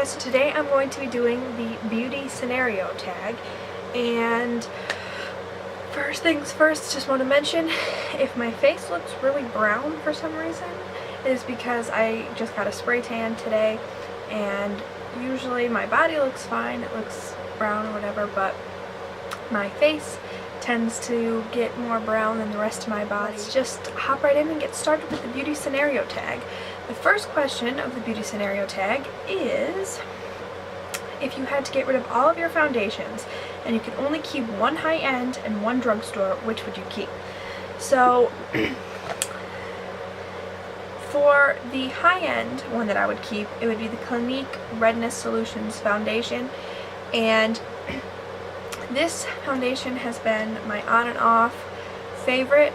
guys, so today I'm going to be doing the beauty scenario tag, and first things first, just want to mention, if my face looks really brown for some reason, it is because I just got a spray tan today, and usually my body looks fine, it looks brown or whatever, but my face tends to get more brown than the rest of my body. Let's just hop right in and get started with the beauty scenario tag. The first question of the beauty scenario tag is, if you had to get rid of all of your foundations and you could only keep one high-end and one drugstore, which would you keep? So for the high-end one that I would keep, it would be the Clinique Redness Solutions foundation, and this foundation has been my on and off favorite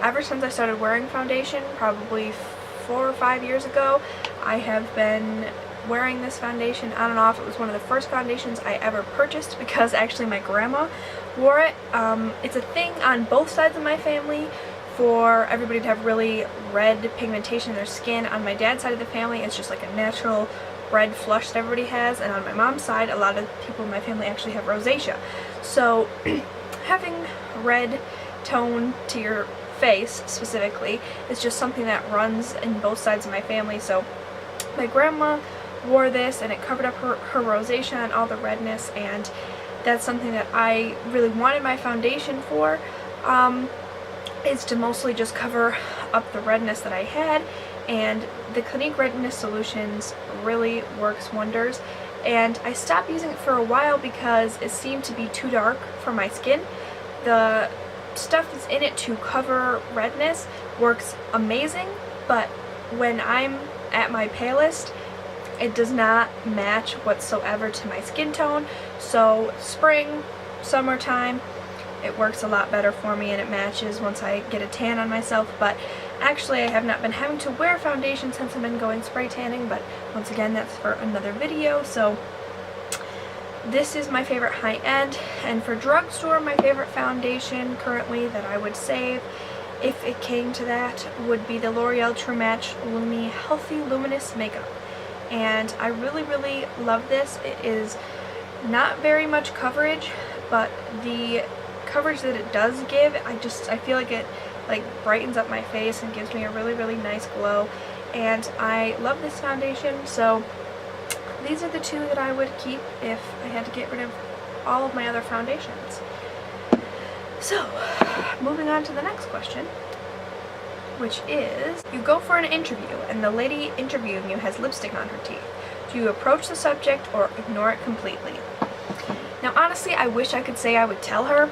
ever since I started wearing foundation, probably 4 or 5 years ago. I have been wearing this foundation on and off. It was one of the first foundations I ever purchased because actually my grandma wore it. It's a thing on both sides of my family for everybody to have really red pigmentation in their skin. On my dad's side of the family, it's just like a natural red flush that everybody has, and on my mom's side, a lot of people in my family actually have rosacea. So having red tone to your face specifically is just something that runs in both sides of my family. So my grandma wore this and it covered up her rosacea and all the redness, and that's something that I really wanted my foundation for, is to mostly just cover up the redness that I had. And the Clinique Redness Solutions really works wonders, and I stopped using it for a while because it seemed to be too dark for my skin. The stuff that's in it to cover redness works amazing, but when I'm at my palest, it does not match whatsoever to my skin tone. So spring, summertime, it works a lot better for me and it matches once I get a tan on myself. But actually, I have not been having to wear foundation since I've been going spray tanning, but once again, that's for another video. So this is my favorite high-end, and for drugstore, my favorite foundation currently that I would save, if it came to that, would be the L'Oreal True Match Lumi Healthy Luminous Makeup. And I really, really love this. It is not very much coverage, but the coverage that it does give, I feel like it brightens up my face and gives me a really, really nice glow, and I love this foundation. So these are the two that I would keep if I had to get rid of all of my other foundations. So moving on to the next question, which is, you go for an interview and the lady interviewing you has lipstick on her teeth. Do you approach the subject or ignore it completely? Now honestly, I wish I could say I would tell her,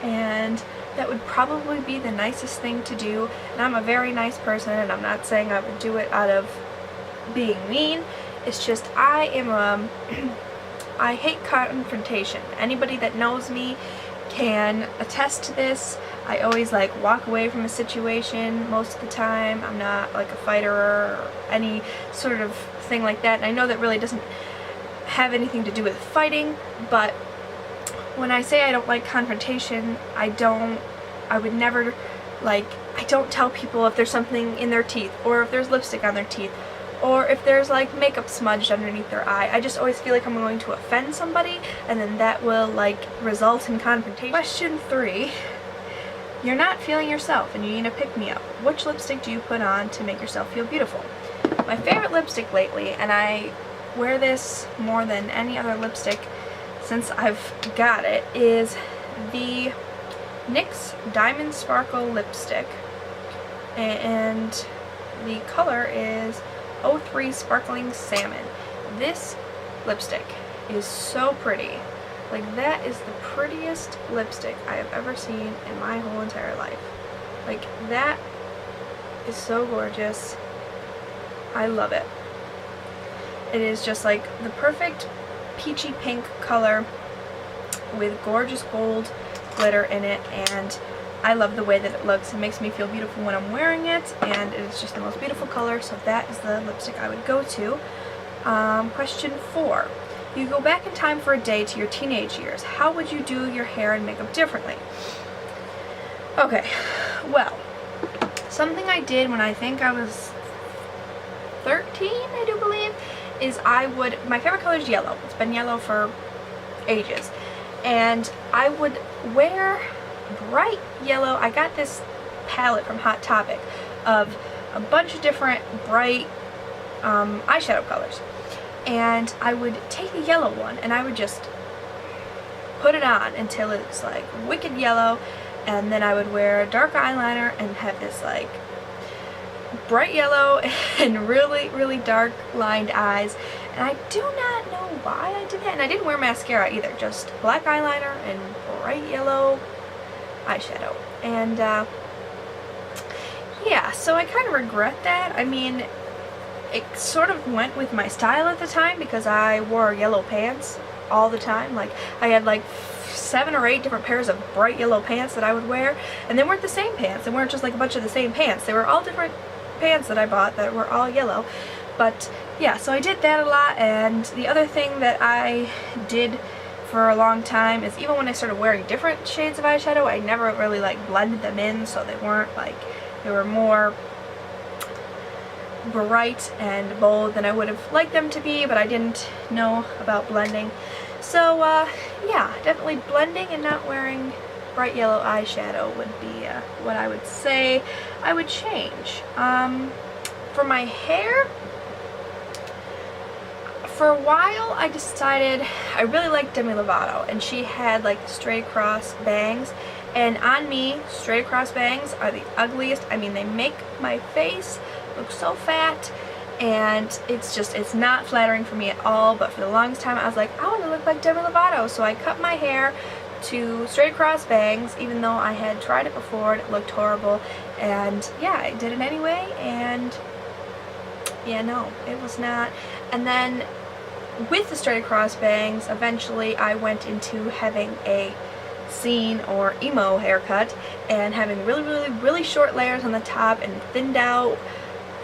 and that would probably be the nicest thing to do, and I'm a very nice person, and I'm not saying I would do it out of being mean. It's just I hate confrontation. Anybody that knows me can attest to this. I always walk away from a situation most of the time. I'm not like a fighter or any sort of thing like that, and I know that really doesn't have anything to do with fighting, but when I say I don't like confrontation, I would never, I don't tell people if there's something in their teeth, or if there's lipstick on their teeth, or if there's makeup smudged underneath their eye. I just always feel like I'm going to offend somebody, and then that will result in confrontation. Question 3. You're not feeling yourself and you need a pick-me-up. Which lipstick do you put on to make yourself feel beautiful? My favorite lipstick lately, and I wear this more than any other lipstick since I've got it, is the NYX Diamond Sparkle lipstick, and the color is 03 Sparkling Salmon. This lipstick is so pretty. That is the prettiest lipstick I have ever seen in my whole entire life. That is so gorgeous. I love it. It is just the perfect peachy pink color with gorgeous gold glitter in it, and I love the way that it looks. It makes me feel beautiful when I'm wearing it, and it's just the most beautiful color, so that is the lipstick I would go to. Question 4. You go back in time for a day to your teenage years. How would you do your hair and makeup differently? Okay, well, something I did when I think I was 13, I do believe, is my favorite color is yellow. It's been yellow for ages. And I would wear bright yellow. I got this palette from Hot Topic of a bunch of different bright eyeshadow colors. And I would take a yellow one and I would just put it on until it's like wicked yellow, and then I would wear a dark eyeliner and have this like bright yellow and really, really dark lined eyes. And I do not know why I did that. And I didn't wear mascara either, just black eyeliner and bright yellow eyeshadow. And yeah, so I kind of regret that. I mean, it sort of went with my style at the time because I wore yellow pants all the time. Like, I had like 7 or 8 different pairs of bright yellow pants that I would wear, and they weren't the same pants. They weren't just like a bunch of the same pants. They were all different pants that I bought that were all yellow. But yeah, so I did that a lot. And the other thing that I did for a long time is, even when I started wearing different shades of eyeshadow, I never really like blended them in, so they weren't like, they were more bright and bold than I would have liked them to be, but I didn't know about blending. So yeah, definitely blending and not wearing bright yellow eyeshadow would be what I would say I would change. For my hair, for a while I decided I really liked Demi Lovato, and she had like straight across bangs, and on me straight across bangs are the ugliest. I mean, they make my face look so fat, and it's not flattering for me at all. But for the longest time I was like, I want to look like Demi Lovato, so I cut my hair to straight across bangs, even though I had tried it before and it looked horrible. And yeah, I did it anyway, and yeah, no, it was not. And then with the straight across bangs, eventually I went into having a scene or emo haircut and having really, really, really short layers on the top and thinned out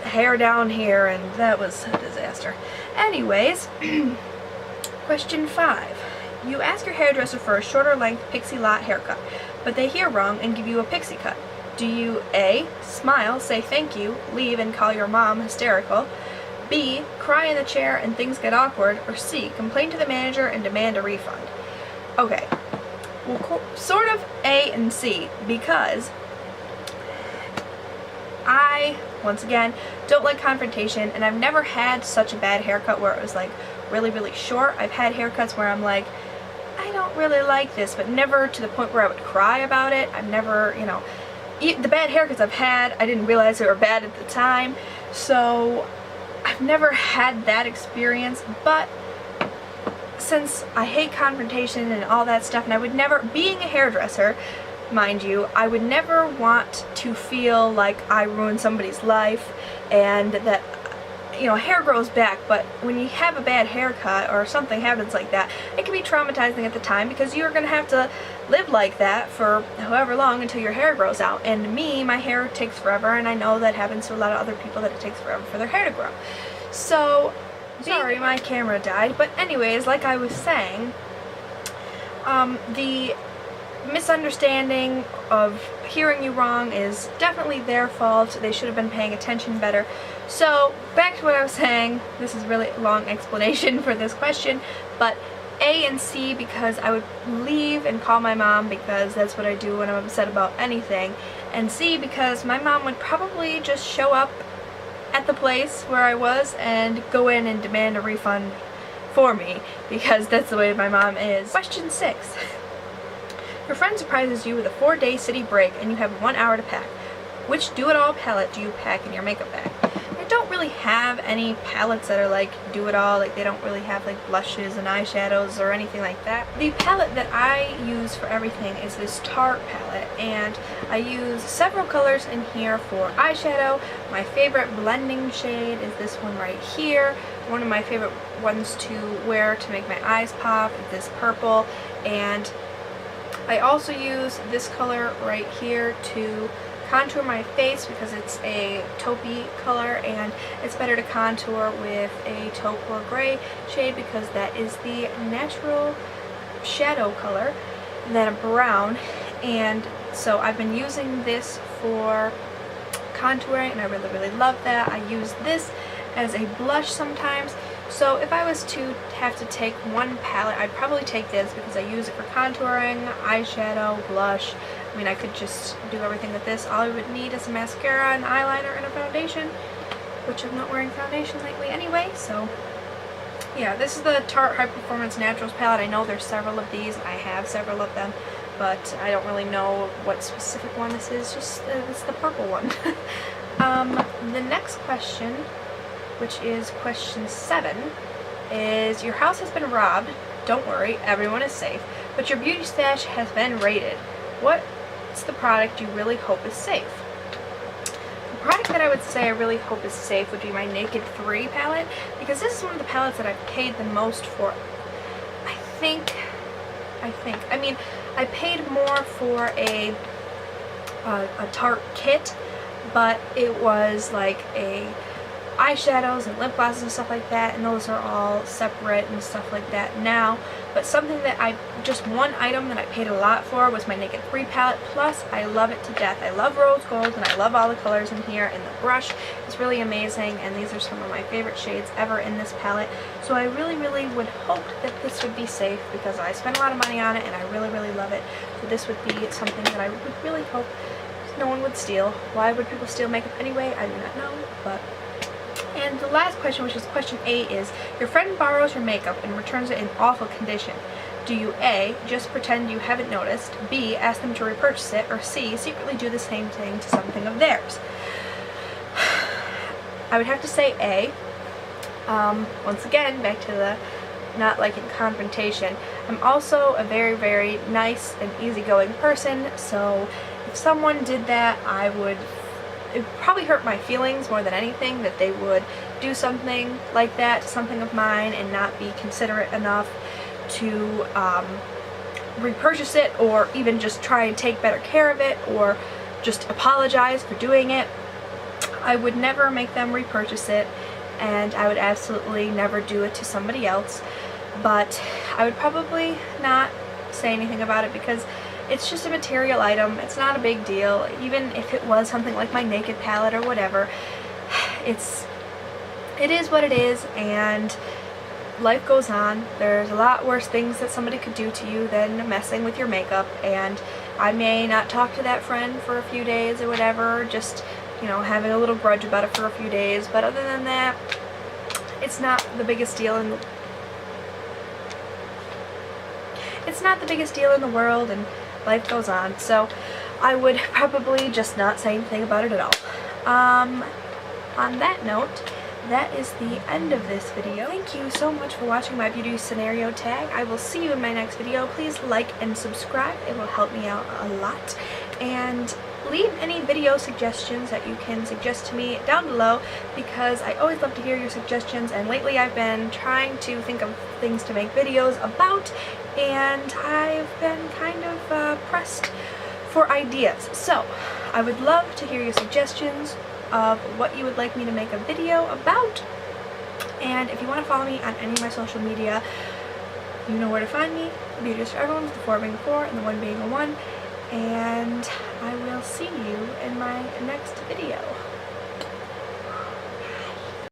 hair down here, and that was a disaster. Anyways, question 5. You ask your hairdresser for a shorter length pixie lot haircut, but they hear wrong and give you a pixie cut. Do you A, smile, say thank you, leave and call your mom hysterical, B, cry in the chair and things get awkward, or C, complain to the manager and demand a refund? Okay, well, sort of A and C, because I, once again, don't like confrontation, and I've never had such a bad haircut where it was like really, really short. I've had haircuts where I'm like, I don't really like this, but never to the point where I would cry about it. I've never, you know, the bad haircuts I've had, I didn't realize they were bad at the time, so I've never had that experience. But since I hate confrontation and all that stuff, and I would never, being a hairdresser, mind you, I would never want to feel like I ruined somebody's life and that, you know, hair grows back. But when you have a bad haircut or something happens like that, it can be traumatizing at the time, because you're going to have to live like that for however long until your hair grows out. And me, my hair takes forever, and I know that happens to a lot of other people, that it takes forever for their hair to grow. So, sorry, my camera died. But anyways, like I was saying, the misunderstanding of hearing you wrong is definitely their fault. They should have been paying attention better. So back to what I was saying. This is a really long explanation for this question, but A and C, because I would leave and call my mom, because that's what I do when I'm upset about anything, and C, because my mom would probably just show up at the place where I was and go in and demand a refund for me, because that's the way my mom is. Question 6. Your friend surprises you with a 4-day city break and you have 1 hour to pack. Which do-it-all palette do you pack in your makeup bag? I don't really have any palettes that are like do-it-all. Like, they don't really have like blushes and eyeshadows or anything like that. The palette that I use for everything is this Tarte palette, and I use several colors in here for eyeshadow. My favorite blending shade is this one right here. One of my favorite ones to wear to make my eyes pop is this purple, and I also use this color right here to contour my face, because it's a taupey color and it's better to contour with a taupe or gray shade, because that is the natural shadow color than a brown. And so I've been using this for contouring, and I really, really love that. I use this as a blush sometimes. So if I was to have to take one palette, I'd probably take this because I use it for contouring, eyeshadow, blush. I mean, I could just do everything with this. All I would need is a mascara, an eyeliner, and a foundation, which I'm not wearing foundation lately anyway, so yeah, this is the Tarte High Performance Naturals palette. I know there's several of these. I have several of them, but I don't really know what specific one this is. Just it's the purple one. The next question, which is question 7, is your house has been robbed. Don't worry, everyone is safe. But your beauty stash has been raided. What's the product you really hope is safe? The product that I would say I really hope is safe would be my Naked 3 palette, because this is one of the palettes that I've paid the most for. I mean, I paid more for a Tarte kit, but it was like a eyeshadows and lip glosses and stuff like that, and those are all separate and stuff like that now. But something that just one item that I paid a lot for was my Naked 3 palette, plus I love it to death. I love rose gold and I love all the colors in here, and the brush is really amazing, and these are some of my favorite shades ever in this palette. So I really would hope that this would be safe, because I spent a lot of money on it and I really love it. So this would be something that I would really hope no one would steal. Why would people steal makeup anyway? I do not know, but... And the last question, which is question 8, is your friend borrows your makeup and returns it in awful condition. Do you A, just pretend you haven't noticed, B, ask them to repurchase it, or C, secretly do the same thing to something of theirs? I would have to say A. Once again, back to the not liking confrontation. I'm also a very nice and easygoing person, so if someone did that, it would probably hurt my feelings more than anything, that they would do something like that to something of mine and not be considerate enough to repurchase it, or even just try and take better care of it, or just apologize for doing it. I would never make them repurchase it, and I would absolutely never do it to somebody else. But I would probably not say anything about it, because it's just a material item. It's not a big deal. Even if it was something like my Naked palette or whatever, it is what it is, and life goes on. There's a lot worse things that somebody could do to you than messing with your makeup, and I may not talk to that friend for a few days or whatever, just, you know, having a little grudge about it for a few days, but other than that, it's not the biggest deal in the world, and life goes on. So I would probably just not say anything about it at all. On that note, that is the end of this video. Thank you so much for watching my beauty scenario tag. I will see you in my next video. Please like and subscribe. It will help me out a lot. And leave any video suggestions that you can suggest to me down below, because I always love to hear your suggestions, and lately I've been trying to think of things to make videos about, and I've been kind of pressed for ideas. So I would love to hear your suggestions of what you would like me to make a video about, and if you want to follow me on any of my social media, you know where to find me. Beauty is for everyone, with the 4 being a 4 and the 1 being a 1. And I will see you in my next video.